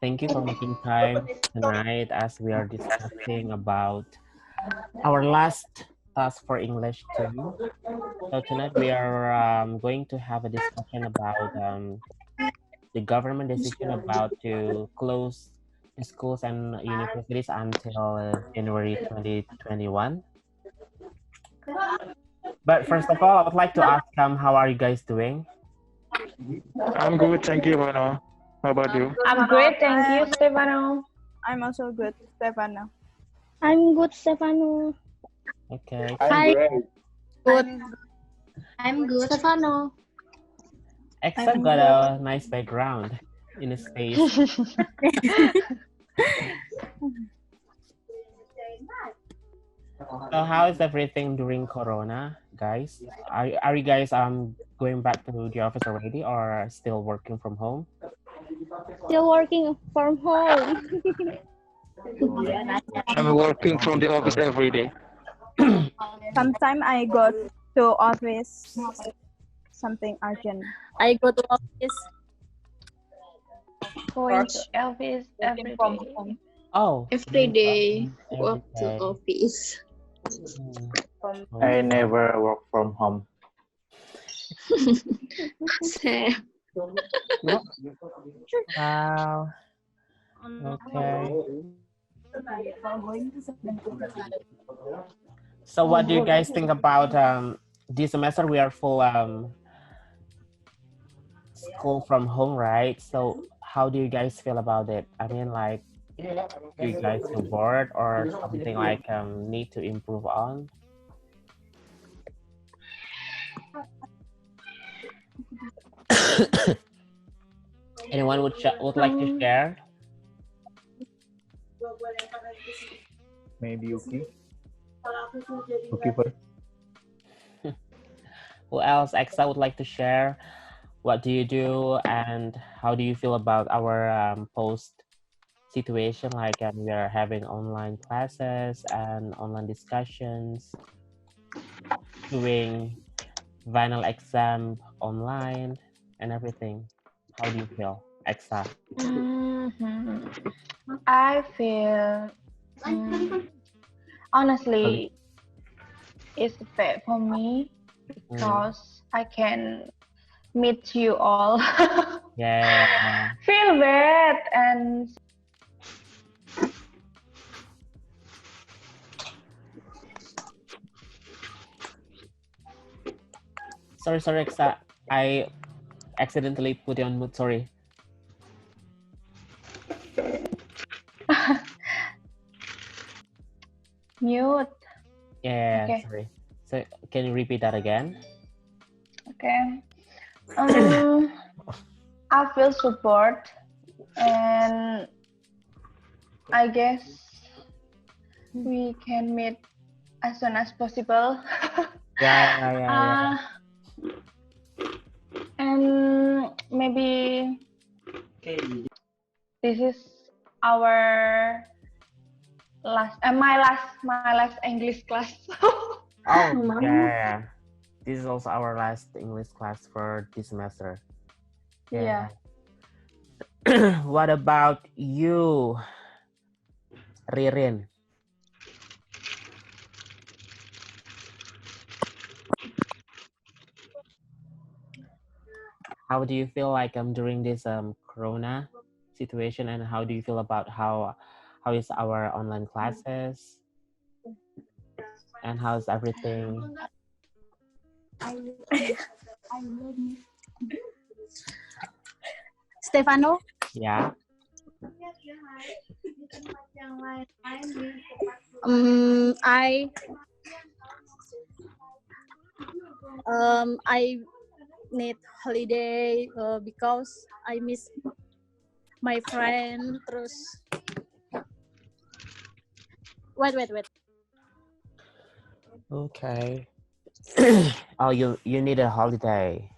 Thank you for making time tonight as we are discussing about our last task for English 2. So tonight we are going to have a discussion about the government decision about to close the schools and universities until January 2021. But first of all, I would like to ask how are you guys doing? I'm good, thank you, Vano. How about you? I'm great, thank you, Stefano. I'm also good, Stefano. I'm good, Stefano. Okay. Hi. Good. I'm good, Stefano. Exa got a nice background in his face. So how is everything during Corona, guys? Are you guys going back to the office already or still working from home? Still working from home. I'm working from the office every day. Sometimes I go to office, something urgent. I go to office. Going to office every day. Oh, Every day. every Work to day. office. I never work from home. Same. Wow. Okay. So what do you guys think about this semester? We are full school from home, right? So how do you guys feel about it? I mean, like, do you guys feel bored or something like need to improve on? Anyone would like to share? Maybe Yuki. Yuki first. Who else? Exa would like to share. What do you do and how do you feel about our post situation? Like we are having online classes and online discussions, doing final exam online and everything. How do you feel, Exa? I feel honestly it's bad for me because I can meet you all. Yeah. Feel bad and Sorry, Exa. I accidentally put you on mute. Sorry. mute. Yeah, Okay. sorry. So can you repeat that again? Okay. I feel support and I guess we can meet as soon as possible. Yeah. And maybe this is our my last English class. Oh, yeah. This is also our last English class for this semester. Yeah. What about you, Ririn? How do you feel like during this Corona situation, and how do you feel about how is our online classes and how's everything? Stefano? Yeah. I need holiday because I miss my friend. Terus wait. Okay. Oh, you need a holiday.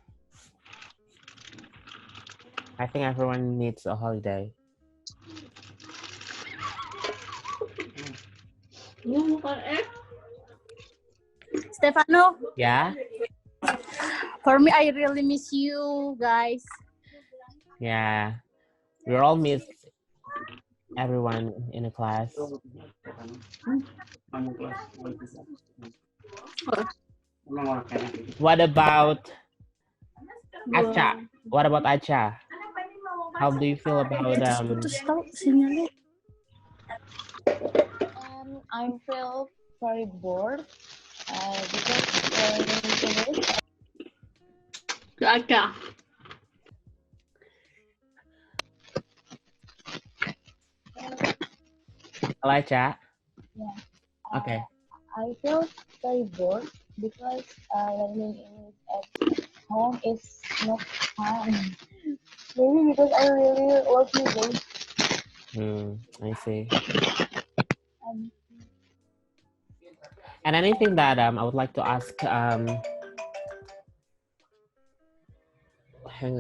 I think everyone needs a holiday. Stefano, Yeah. for me, I really miss you guys. Yeah. We all miss everyone in the class? What about Acha? What about Acha? How do you feel about Putus tau sinyalnya. I feel very bored because learning English. Agak. Hello, Acha? Yeah. Okay. I feel very bored because learning English at home is not fun. Maybe because I really love music. I see. Um, And anything that I would like to ask, hang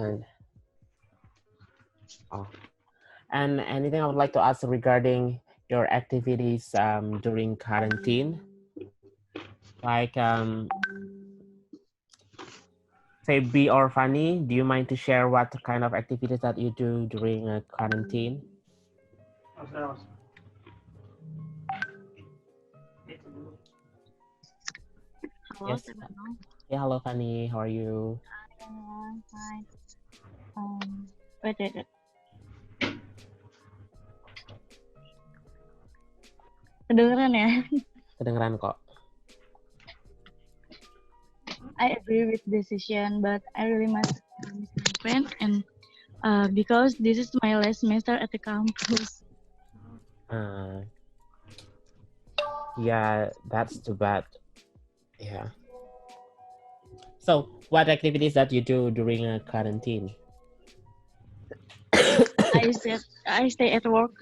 on. Oh. And anything I would like to ask regarding your activities during quarantine? Like, Fabi or Fanny, do you mind to share what kind of activities that you do during quarantine? Halo, Yes. Yeah, hello Fanny, how are you? Hi. Wait. Kedengeran ya? Kedengeran kok. I agree with decision, but I really must miss my friend, and because this is my last semester at the campus. Yeah, that's too bad. Yeah. So, what activities that you do during quarantine? I stay at work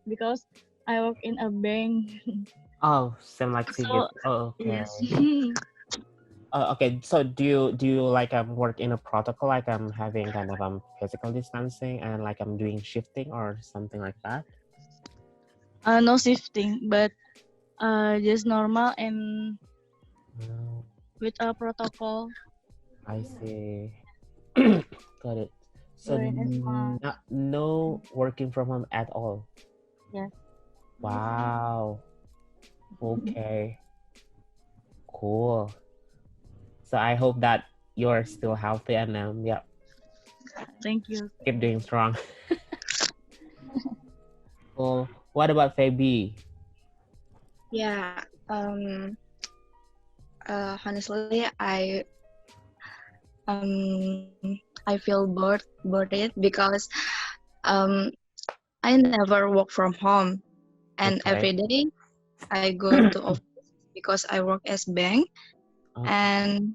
because I work in a bank. Oh, same like Sigit. Oh, okay. Yes. Okay. So do you like work in a protocol, like having kind of physical distancing and like doing shifting or something like that? No shifting, but just normal and with a protocol. I see. Got it. So Very smart. no working from home at all. Yes. Wow. Okay. Cool. So I hope that you're still healthy and yeah. Thank you. Keep doing strong. Well, what about Fabi? Yeah. Honestly, I feel bored because I never work from home, and Okay. every day I go to office because I work as bank, and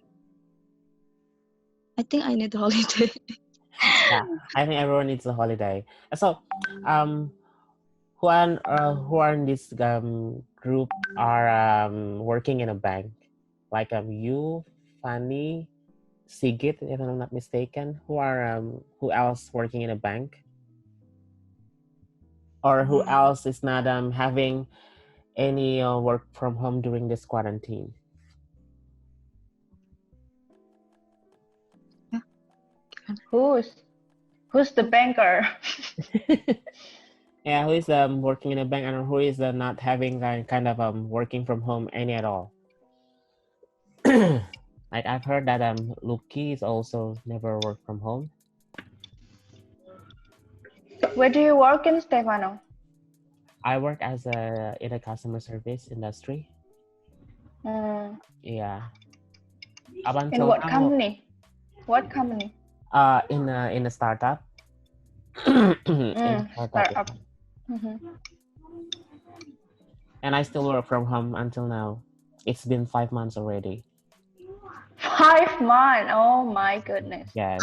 I think I need holiday. Yeah, I think everyone needs a holiday. So, who are in this group are working in a bank? Like you, Fanny, Sigit, if I'm not mistaken. Who else working in a bank? Or who else is not having any work from home during this quarantine? Who's the banker? Yeah, who is working in a bank and who is not having kind of working from home any at all? Like I've heard that Luki is also never work from home. Where do you work in, Stefano? I work as in a customer service industry. Yeah. Up until In what now, company? What company? In a startup. In a startup. And I still work from home until now. It's been 5 months already. 5 months. Oh my goodness. Yes.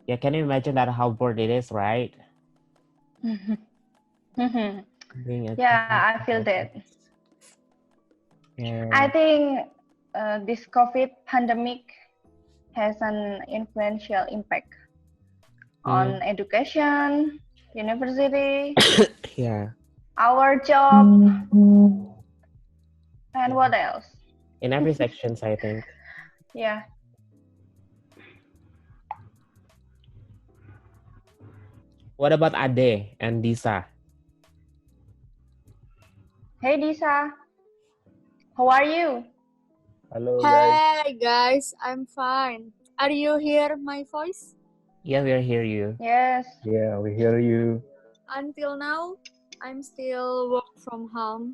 Yeah, can you imagine that how bored it is, right? Yeah, I feel that. Yeah. I think this COVID pandemic has an influential impact on education, university, yeah, our job, and what else? In every sections, I think. Yeah. What about Ade and Disa? Hey Disa, how are you? Hello guys. Hey guys, I'm fine. Are you hear my voice? Yeah, we hear you. Yes. Yeah, we hear you. Until now, I'm still work from home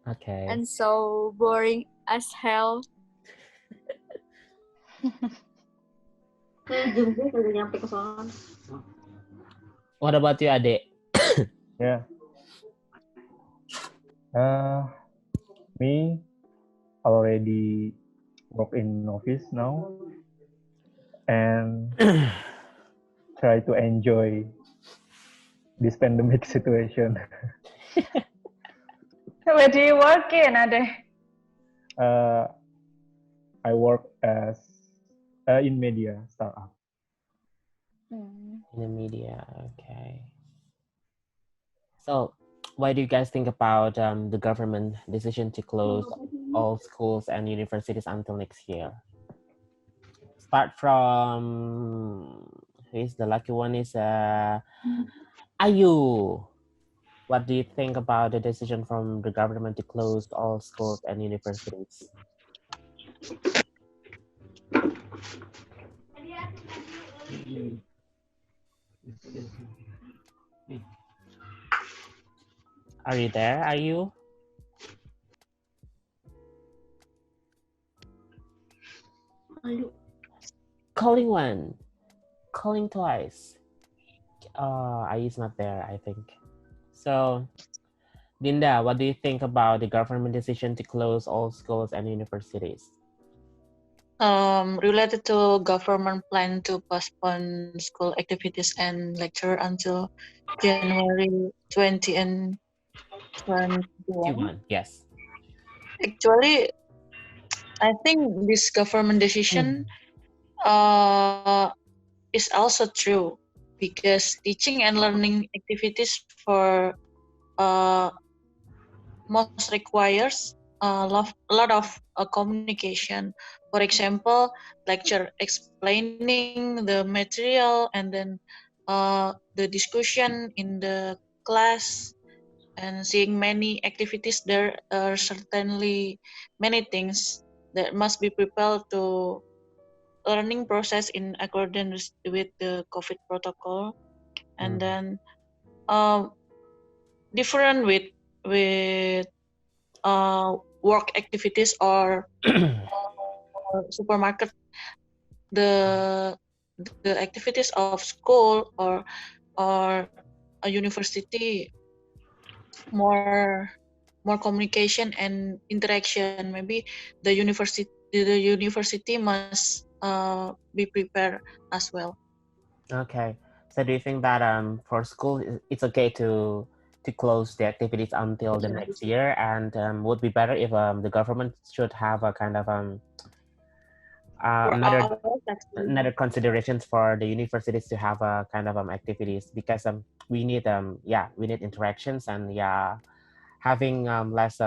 Okay. and so boring as hell. What about you, Ade? Yeah. Me already work in office now and try to enjoy this pandemic situation. Where do you work in, Ade? I work as in media startup. In the media, okay. So, what do you guys think about the government decision to close all schools and universities until next year? Start from who is the lucky one? Is Ayu. What do you think about the decision from the government to close all schools and universities? Are you there? Are you? Calling one, calling twice. Ayu's not there, I think. So, Linda, what do you think about the government decision to close all schools and universities? Related to government plan to postpone school activities and lecture until January 20 and 21. Yes. Actually, I think this government decision is also true because teaching and learning activities for most requires a lot of communication. For example, lecture explaining the material and then the discussion in the class and seeing many activities. There are certainly many things that must be prepared to learning process in accordance with the COVID protocol, and then different with work activities or supermarket. The activities of school or a university more communication and interaction. Maybe the university must be prepared as well. Okay. So do you think that for school it's okay to close the activities until the next year, and would be better if the government should have a kind of another considerations for the universities to have a kind of activities, because we need interactions, and having less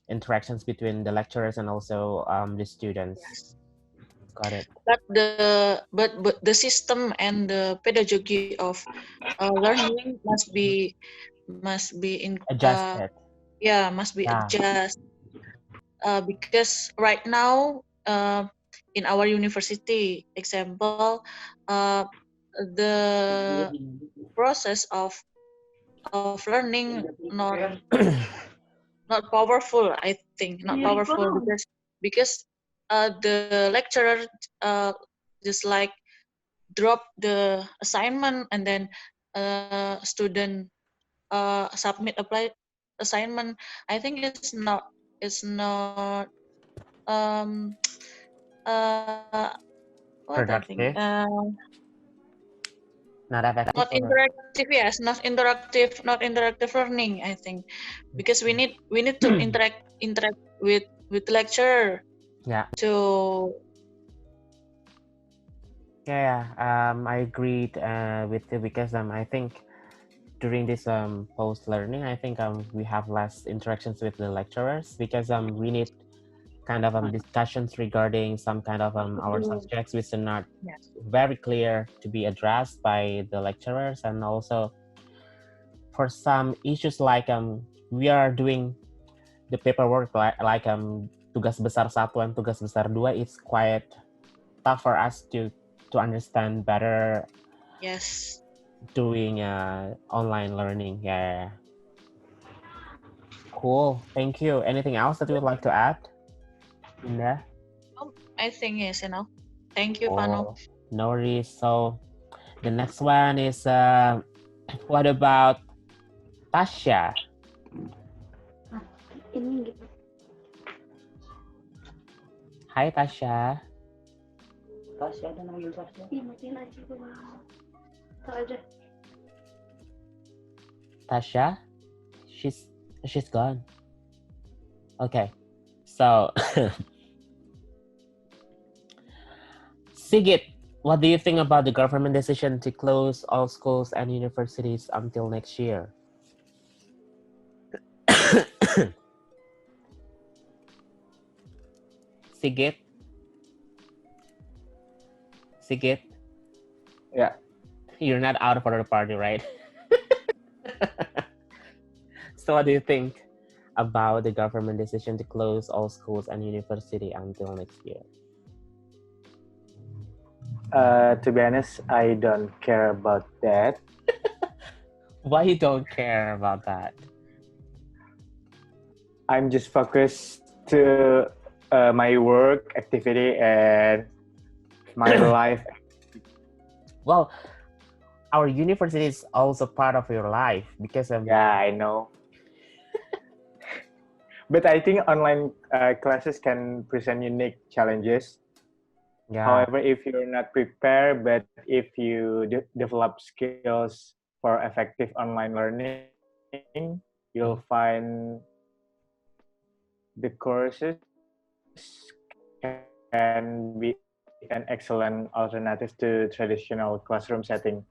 interactions between the lecturers and also the students. Yes. Got it. But the system and the pedagogy of learning must be Adjusted. must be adjusted because right now in our university example the process of learning not powerful. I think not powerful because the lecturer just like drop the assignment and then student submit apply assignment. I think it's not what I think productive. Not effective. not interactive. Yes, not interactive learning. I think because we need to interact with lecturer. Yeah. To I agreed with you, because I think during this post learning, I think we have less interactions with the lecturers, because we need kind of discussions regarding some kind of our subjects which are not very clear to be addressed by the lecturers, and also for some issues like we are doing the paperwork like tugas besar 1 and tugas besar 2, it's quite tough for us to understand better Yes. doing online learning. Yeah. Cool. Thank you. Anything else that you would like to add, Indah? I think yes, Thank you, Pano. Oh, no worries. So the next one is what about Tasha? Hi Tasha. Tasya ada manggil Tasya. Matiin aja gue. Tahu aja. Tasha? She's gone. Okay. So Sigit, what do you think about the government decision to close all schools and universities until next year? Sigit? Sigit? Yeah. You're not out for the party, right? So what do you think about the government decision to close all schools and university until next year? To be honest, I don't care about that. Why you don't care about that? I'm just focused to my work activity and my life. Well, our university is also part of your life because yeah, I know. But I think online classes can present unique challenges. Yeah. However, if you're not prepared, but if you develop skills for effective online learning, you'll find the courses can be an excellent alternative to traditional classroom setting.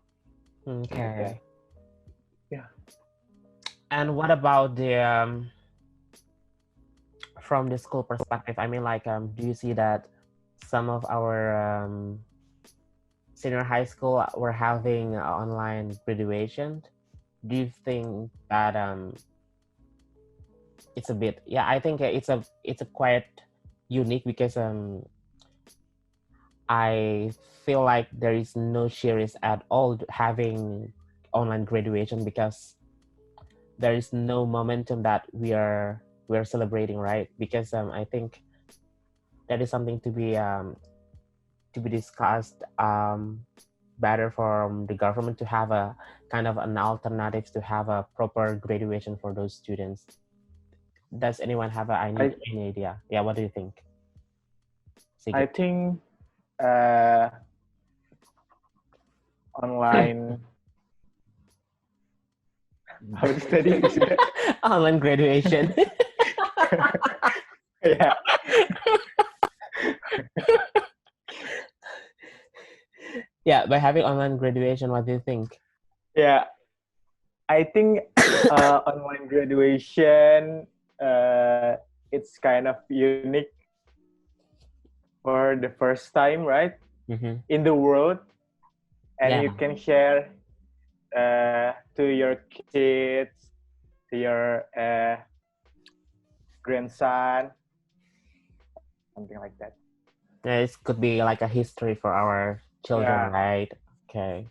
Okay. Yeah. And what about the from the school perspective? I mean, like, do you see that some of our senior high school were having online graduation? Do you think that it's a bit? Yeah, I think it's a quite unique because I feel like there is no series at all having online graduation because there is no momentum that we're celebrating, right? Because I think that is something to be discussed better from the government to have a kind of an alternative to have a proper graduation for those students. Does anyone have any idea? Yeah, what do you think? I think online how to study online graduation. Yeah. Yeah, by having online graduation, what do you think? Yeah, I think online graduation it's kind of unique for the first time, right? Mm-hmm. In the world, and Yeah. you can share to your kids, to your grandson, something like that. Yeah, it could be like a history for our children, right? Okay.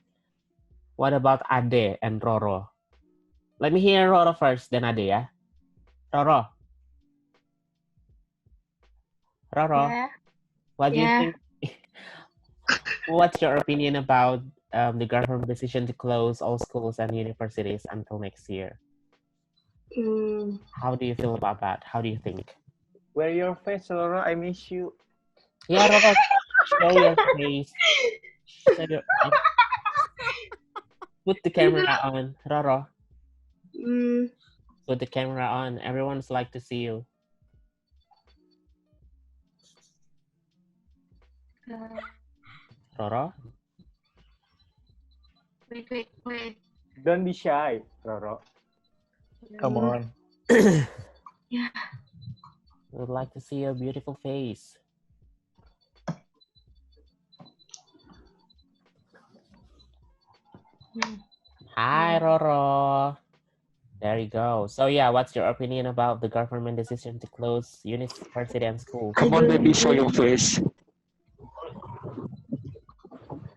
What about Ade and Roro? Let me hear Roro first, then Ade, yeah? Roro. Roro. Yeah. What do you think? What's your opinion about the government decision to close all schools and universities until next year? How do you feel about that? How do you think? Where your face, Roro? I miss you. Yeah, Roro, show your face. Put the camera on, Roro. Put the camera on. Everyone's like to see you. Roro? Wait. Don't be shy, Roro. Come on. Yeah. We'd like to see your beautiful face. Hi, Roro. There you go. So yeah, what's your opinion about the government decision to close university and school? Come on, baby, show your face.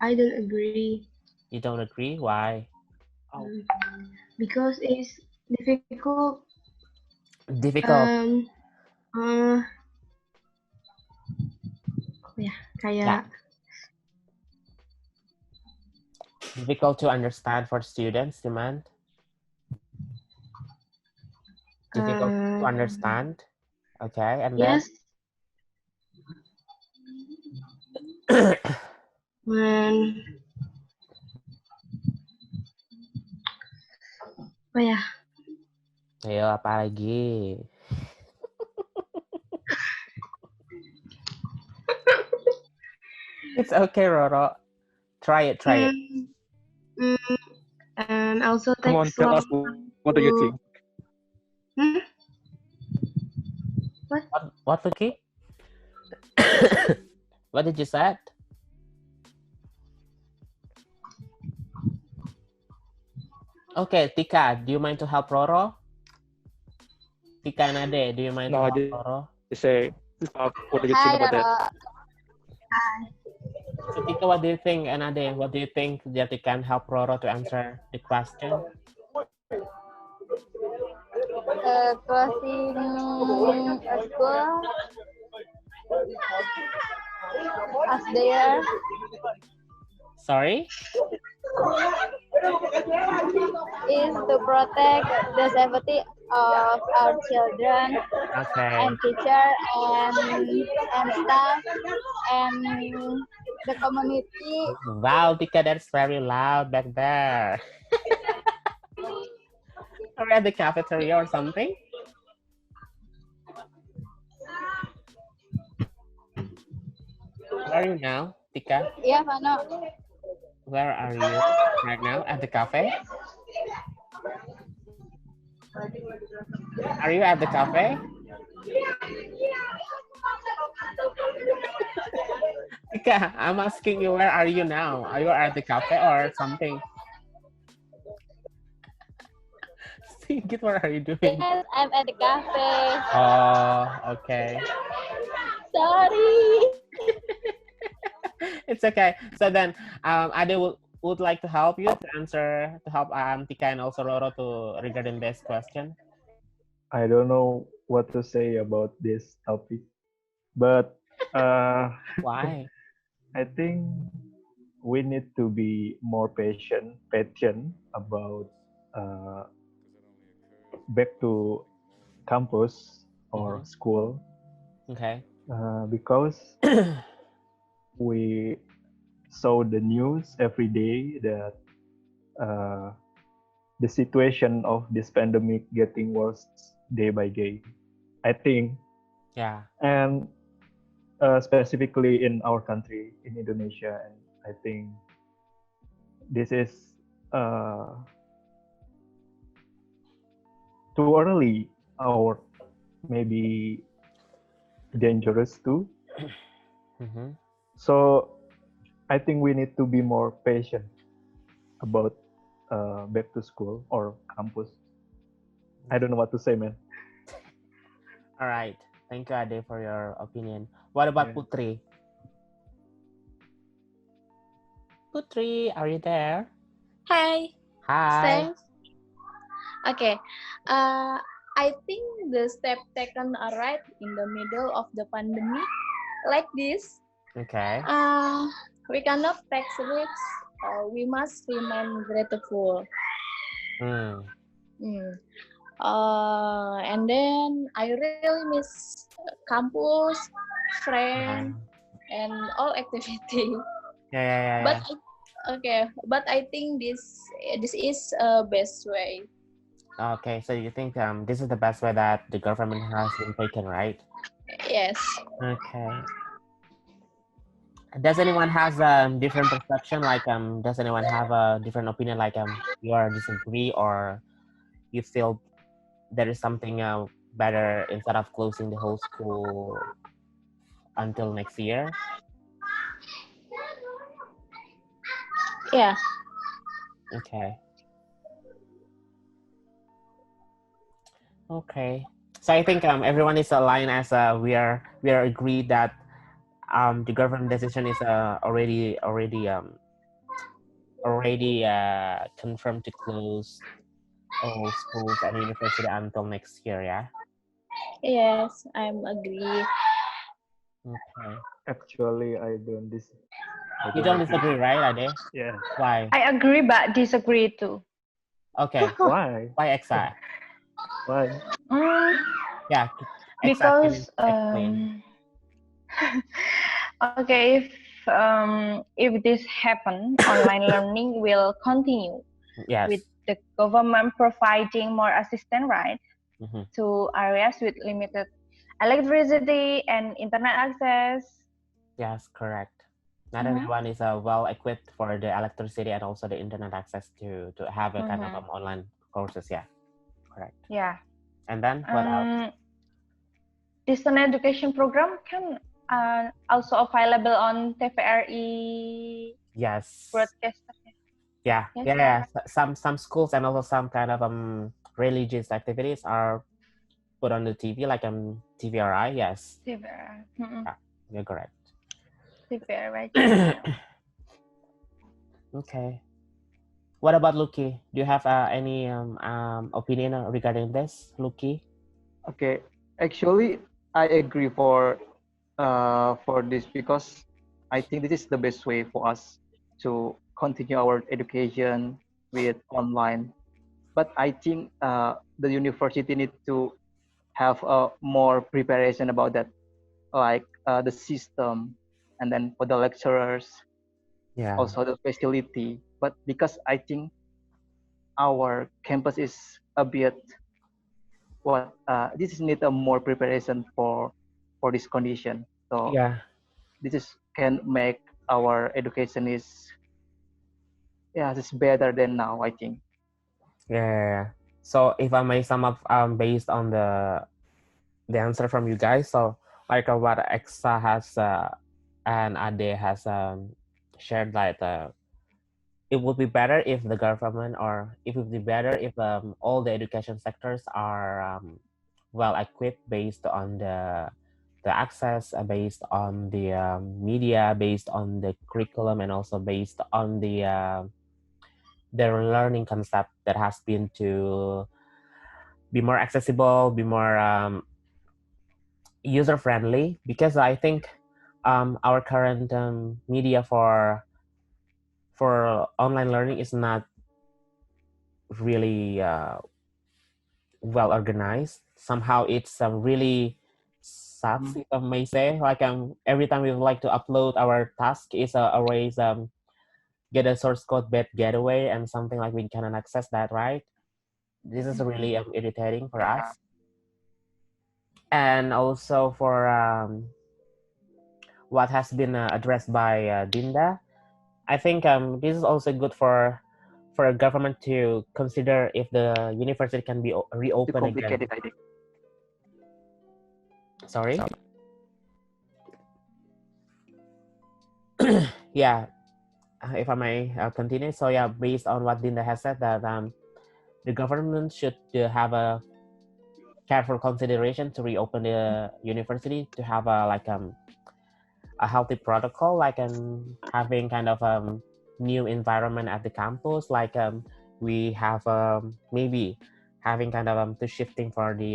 I don't agree. You don't agree? Why? Because it's difficult. Difficult. Kayak Difficult to understand for students, demand. Difficult to understand. Okay, and then yes. When ayo apa lagi? It's okay, Roro. Try it. and also Come on, takes tell long us what do you think? What, Lucky? What did you say? Okay, Tika, do you mind to help Roro? Tika and Ade, do you mind to help Roro? Just say, what do you think about that? So Tika, what do you think? And Ade, what do you think that you can help Roro to answer the question? Closing a school as there. Sorry? Is to protect the safety of our children and teacher and staff and the community. Wow, Tika, that's very loud back there. Are we at the cafeteria or something? Where are you now, Tika? Yeah, Fano. Where are you right now? At the cafe? Are you at the cafe? Tika, I'm asking you, where are you now? Are you at the cafe or something? Sigit, what are you doing? Yes, I'm at the cafe. Oh, okay. Sorry. It's okay. So then, Ade would like to help you to answer, to help Tika and also Roro to regarding this question. I don't know what to say about this topic, but why? I think we need to be more patient about back to campus or school. Okay. Because we saw the news every day that the situation of this pandemic getting worse day by day. I think. Yeah. And specifically in our country, in Indonesia, and I think this is too early or maybe dangerous too. So I think we need to be more patient about back to school or campus. I don't know what to say, man. All right. Thank you, Ade, for your opinion. What about Putri? Putri, are you there? Hi. Hi. Thanks. Okay. I think the step taken are right in the middle of the pandemic, like this. Okay. We cannot take risks. We must remain grateful. And then I really miss campus, friends, and all activity. Yeah. But I think this is best way. Okay, so you think this is the best way that the government has been taken, right? Yes. Okay. Does anyone has a different perception? Like, does anyone have a different opinion? Like, you are disagree or you feel there is something better instead of closing the whole school until next year? Yeah. Okay. Okay. So I think everyone is aligned as we are agreed that the government decision is already confirmed to close all schools and university until next year. Yeah. Yes, I'm agree. Okay. Actually, I don't You don't disagree, right, Ade? Yeah. Why? I agree but disagree too. Okay. Why? Why Exa? Why? Yeah. Exa, can you Because explain? okay, if this happen, online learning will continue Yes. with the government providing more assistance, right, Mm-hmm. to areas with limited electricity and internet access. Yes, correct. Not Mhm. everyone is well equipped for the electricity and also the internet access to have a kind of online courses. Yeah, correct. Yeah. And then what else? Distance education program can also available on TVRI Yes. broadcast. Yeah, Yes, yeah. Some schools and also some kind of religious activities are put on the TV, like TVRI. Yes. TVRI. Yeah, you're correct. TVRI. Okay. What about Luki? Do you have any opinion regarding this, Luki? Okay, actually, I agree for this because I think this is the best way for us to continue our education with online. But I think the university need to have more preparation about that, like the system, and then for the lecturers, Yeah. also the facility. But because I think our campus is a bit this is need a more preparation for this condition. So Yeah. this is can make our education is it's better than now, I think. Yeah. So if I may sum up based on the answer from you guys, so like what Exa has and Ade has shared that it would be better if the government, or it would be better if all the education sectors are well equipped based on the access, based on the media, based on the curriculum, and also based on the learning concept that has been to be more accessible, be more user friendly. Because I think our current media for online learning is not really well organized. Somehow it's really sucks, if I may say. Like every time we would like to upload our task, is always get a source code bad gateway and something like we cannot access that, right? This is really irritating for us. And also for what has been addressed by Dinda, I think this is also good for a government to consider if the university can be reopened again. I think. Sorry? Yeah, if I may continue. So yeah, based on what Dinda has said, that the government should have a careful consideration to reopen the university, to have a healthy protocol, like having kind of new environment at the campus, like we have maybe having kind of to shifting for the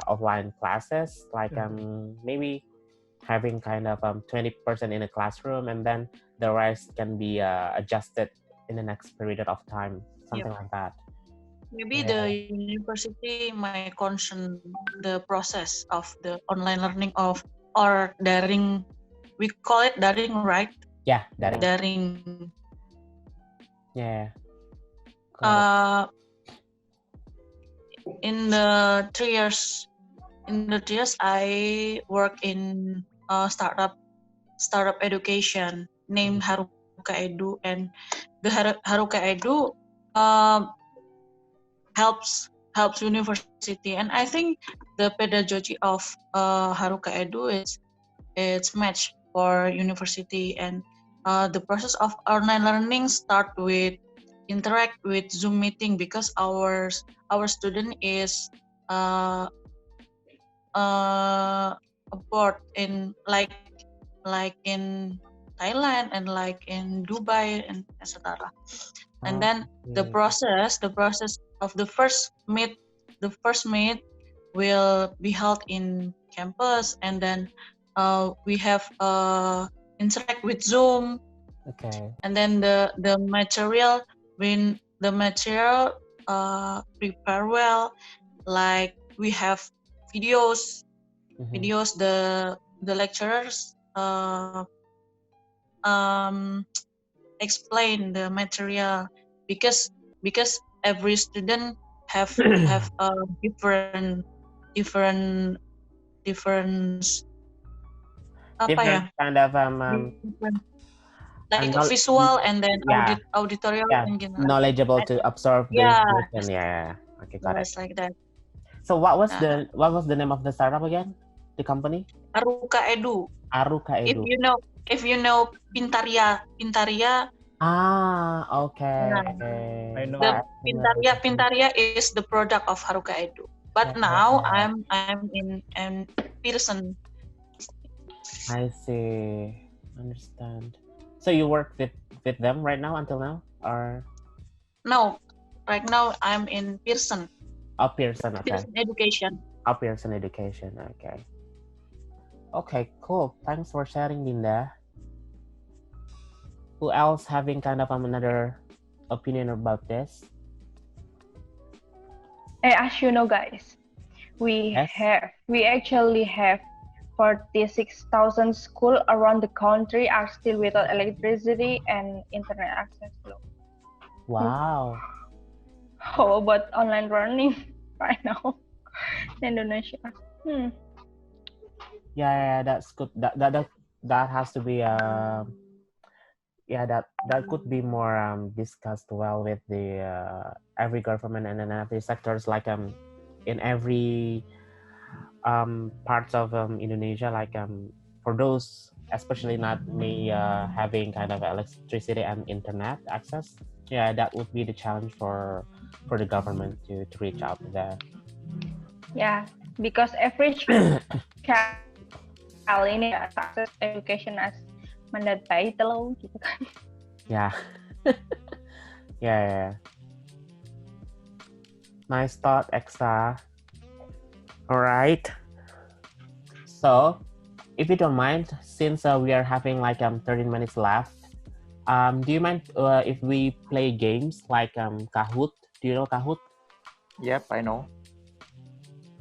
offline classes, like maybe having kind of 20% in a classroom, and then the rest can be adjusted in the next period of time, something like that. Maybe the university might concern the process of the online learning or daring. We call it daring, right? Yeah, daring. Daring. Yeah. In the 3 years, I work in a startup education named Haruka Edu, and the Haruka Edu helps helps university. And I think the pedagogy of Haruka Edu is it's match for university, and the process of online learning start with interact with Zoom meeting because our student is uh, abroad in like in Thailand and like in Dubai and etc. And then the process of the first meet will be held in campus, and then we have interact with Zoom, Okay. and then the material when the material prepare well, like we have videos the lecturers explain the material because every student have a different different apa ya Different kind of different, like knowl- visual and then yeah, auditorial yeah, and gitu. knowledgeable to absorb the Yeah, information. Yeah. Okay, got it. yes, like that. So what was the name of the startup again? The company? Haruka Edu. Haruka If Edu. you know Pintaria. Ah, okay. I know. The Pintaria is the product of Haruka Edu. But now I'm in Pearson. I see. Understand. So you work with them right now until now, or? No, right now I'm in Pearson. Oh, Pearson. Okay. Pearson Education. Oh, Pearson Education. Okay. Okay, cool. Thanks for sharing, Dinda. Who else having kind of another opinion about this? As you know, guys, we actually have 46,000 schools around the country are still without electricity and internet access. Wow. How about online learning right now in Indonesia? Yeah, that's good. That has to be that could be more discussed well with the every government and then every sectors, like in every parts of Indonesia, like for those especially not me having kind of electricity and internet access. Yeah, that would be the challenge for the government to reach out there. Yeah, because every child ini access education as mendatai telur gitu kan. Yeah. yeah. Nice thought, Extra. All right. So, if you don't mind, since we are having like 13 minutes left, do you mind if we play games like Kahoot? Do you know Kahoot? Yep, I know.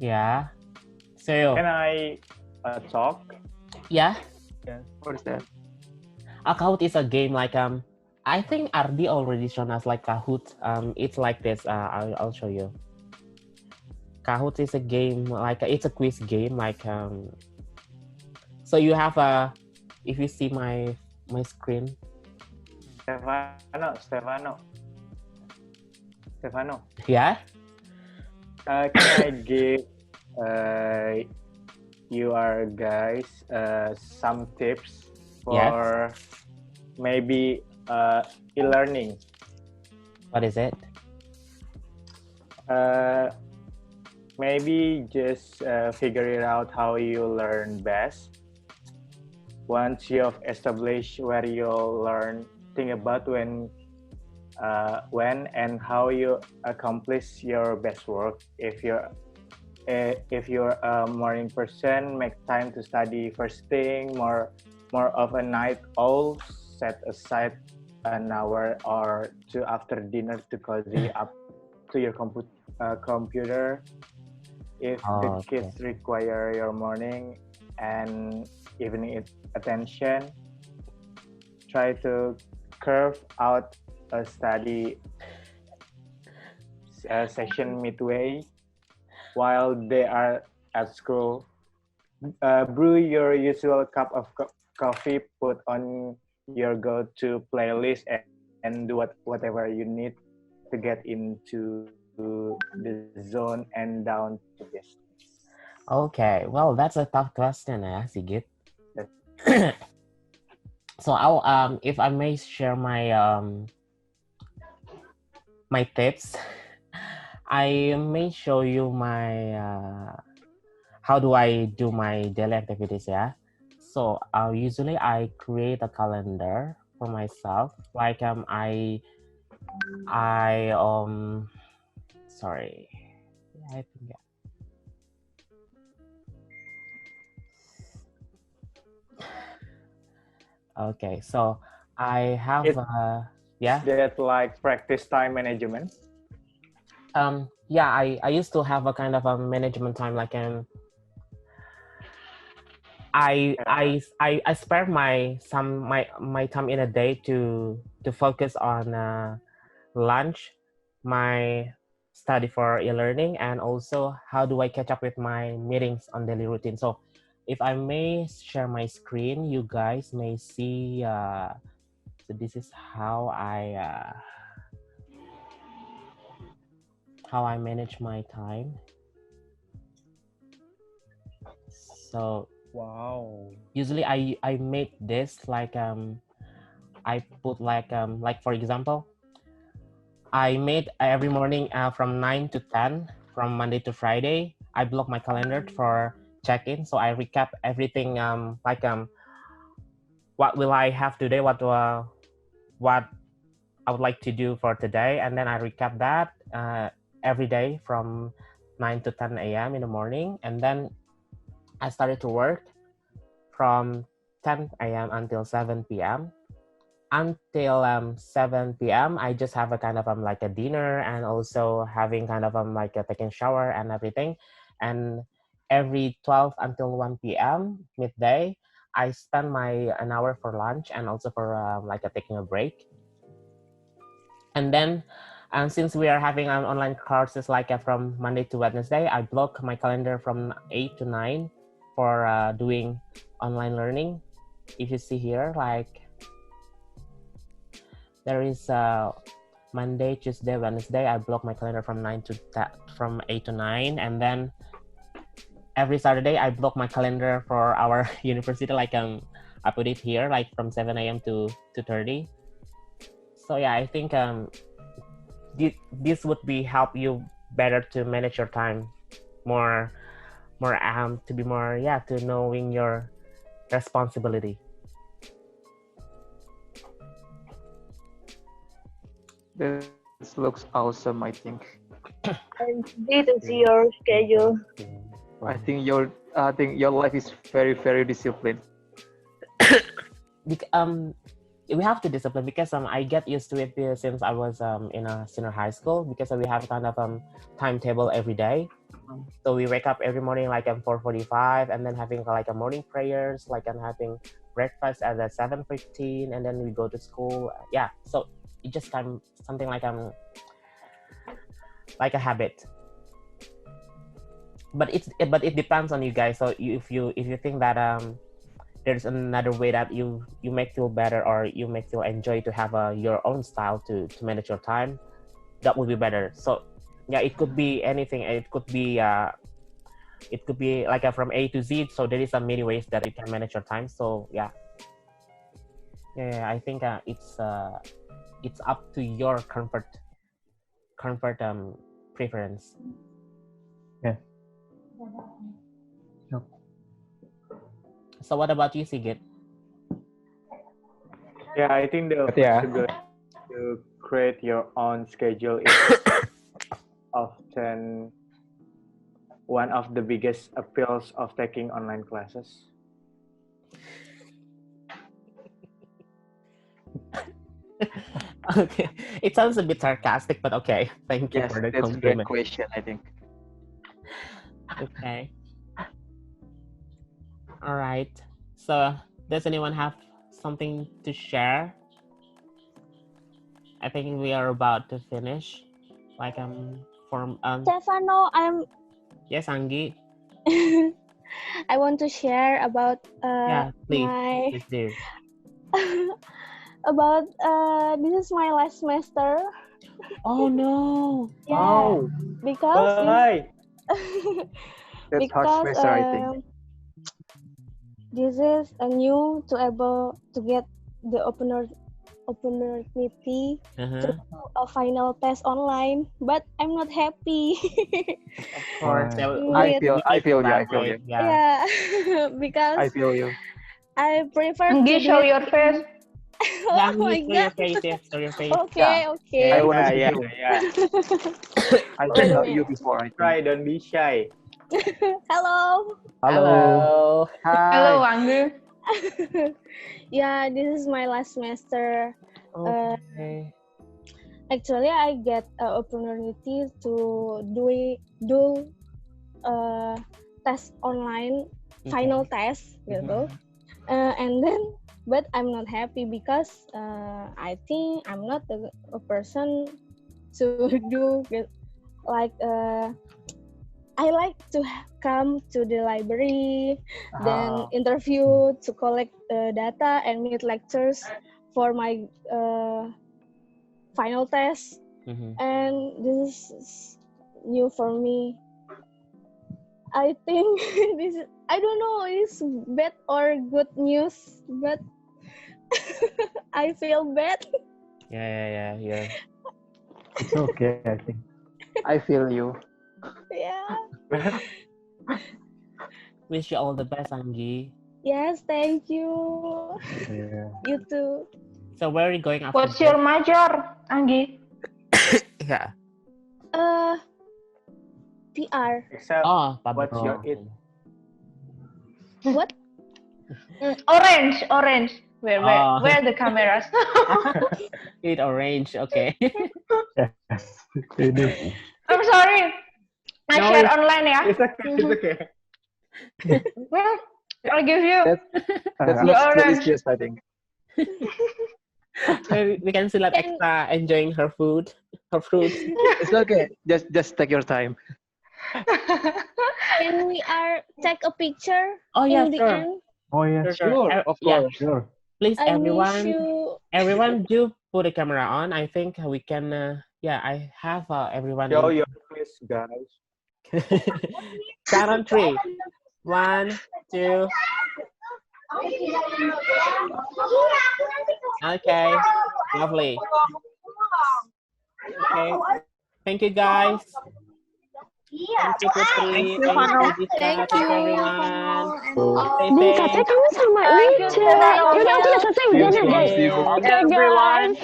Yeah. So can I talk? Yeah. What is that? Kahoot is a game like I think Ardi already shown us like Kahoot. It's like this. I'll show you. Kahoot is a game like it's a quiz game like so you have if you see my screen. Stefano. Yeah. Can I give you guys some tips for maybe e-learning? What is it? Maybe just figure it out how you learn best. Once you've established where you'll learn, think about when and how you accomplish your best work. If you're a morning person, make time to study first thing. More of a night owl, set aside an hour or two after dinner to cozy up to your computer. If the kids require your morning and evening attention, try to carve out a study session midway while they are at school. Brew your usual cup of coffee, put on your go-to playlist, and do whatever you need to get into the zone and down to business? Okay, well, that's a tough question, Sigit. Yes. So I'll if I may share my my tips, I may show you my how do I do my daily activities, yeah. So usually I create a calendar for myself, like I sorry, yeah, I think yeah. Okay, so I have yeah. Is that like practice time management? Yeah, I used to have a kind of a management time, like I spare my time in a day to focus on lunch, my study for e-learning, and also how do I catch up with my meetings on daily routine. So if I may share my screen, you guys may see so this is how I manage my time. So wow, usually I make this like I put like for example, I made every morning from 9 to 10 from Monday to Friday. I block my calendar for check-in, so I recap everything like what will I have today, what I would like to do for today, and then I recap that every day from 9 to 10 a.m. in the morning, and then I started to work from 10 a.m. until 7 p.m. Until 7 p.m. I just have a kind of like a dinner, and also having kind of like a taking shower and everything. And every 12 until 1 p.m. midday, I spend an hour for lunch and also for like taking a break. And then since we are having online courses like from Monday to Wednesday, I block my calendar from 8 to 9 for doing online learning. If you see here, like there is Monday, Tuesday, Wednesday, I block my calendar from 8 to 9, and then every Saturday I block my calendar for our university, like I put it here, like from 7 a.m. to 2:30. So yeah, I think this would be help you better to manage your time more to be more to knowing your responsibility. This looks awesome, I think. I'm ready to see your schedule. I think your life is very, very disciplined. We have to discipline because I get used to it since I was in a senior high school, because we have kind of timetable every day. So we wake up every morning like 4:45, and then having like a morning prayers, like I'm having breakfast at 7:15, and then we go to school. Yeah, so it just kind of something like a habit. But it depends on you guys. So if you think that there's another way that you make feel better, or you make feel enjoy to have your own style to manage your time, that would be better. So yeah, it could be anything. It could be like from A to Z. So there is many ways that you can manage your time. So yeah, I think it's up to your comfort preference. Yeah. So what about you, Sigit? Yeah, I think the flexibility to create your own schedule is often one of the biggest appeals of taking online classes. Okay, it sounds a bit sarcastic, but okay. Thank you for the that's compliment. a great question, I think. Okay. All right. So, does anyone have something to share? I think we are about to finish. Like Stefano, Yes, Anggi. I want to share about yeah, please, my please do. about this is my last semester. Oh no. Yeah, Oh, because why? That's hard because semester, I think. this is a new to able to get the opportunity to do a final test online, but I'm not happy. Of course. I feel you. I feel you. Yeah, I because feel you. I prefer to Anggi, do show it your face. Oh my Show your god. face, yeah. Show your face. Okay, okay. I wanna see Yeah. you. Yeah. I Wait saw a you minute. before, I think. Try, don't be shy. Hello. Hello. Hello, Hi. Anggi. Yeah, this is my last semester. Okay. Actually, I get an opportunity to do test online, final test gitu. And then, but I'm not happy because I think I'm not a person to do like I like to come to the library, then interview to collect data and meet lectures for my final test. And this is new for me. I think this is, I don't know, it's bad or good news, but I feel bad. Yeah. It's okay, I think. I feel you. Yeah. Wish you all the best, Anggi. Yes, thank you. Yeah. You too. So where are you going after What's your major, Anggi? Yeah. PR. Except, public what's your it? What? Orange. Where the cameras? Eat orange, okay. Yes, it is. I'm sorry. I No, share online ya. It's okay. It's okay. Well, I'll give you. That's the not orange. delicious, I think. We can see like extra enjoying her food, her fruits. It's okay. Just take your time. Can we take a picture yeah, in the sure. end? Oh yeah, sure. Of course, sure. Please, I miss you. everyone do put a camera on. I think we can, I have everyone. Show your face, guys. Count on 3. 1, 2. Okay, lovely. Okay, thank you guys. Thank you, Putri. Thank you, everyone. Stay safe. Kamu sama Ica. Yaudah aku udah selesai ujiannya guys. Oke guys.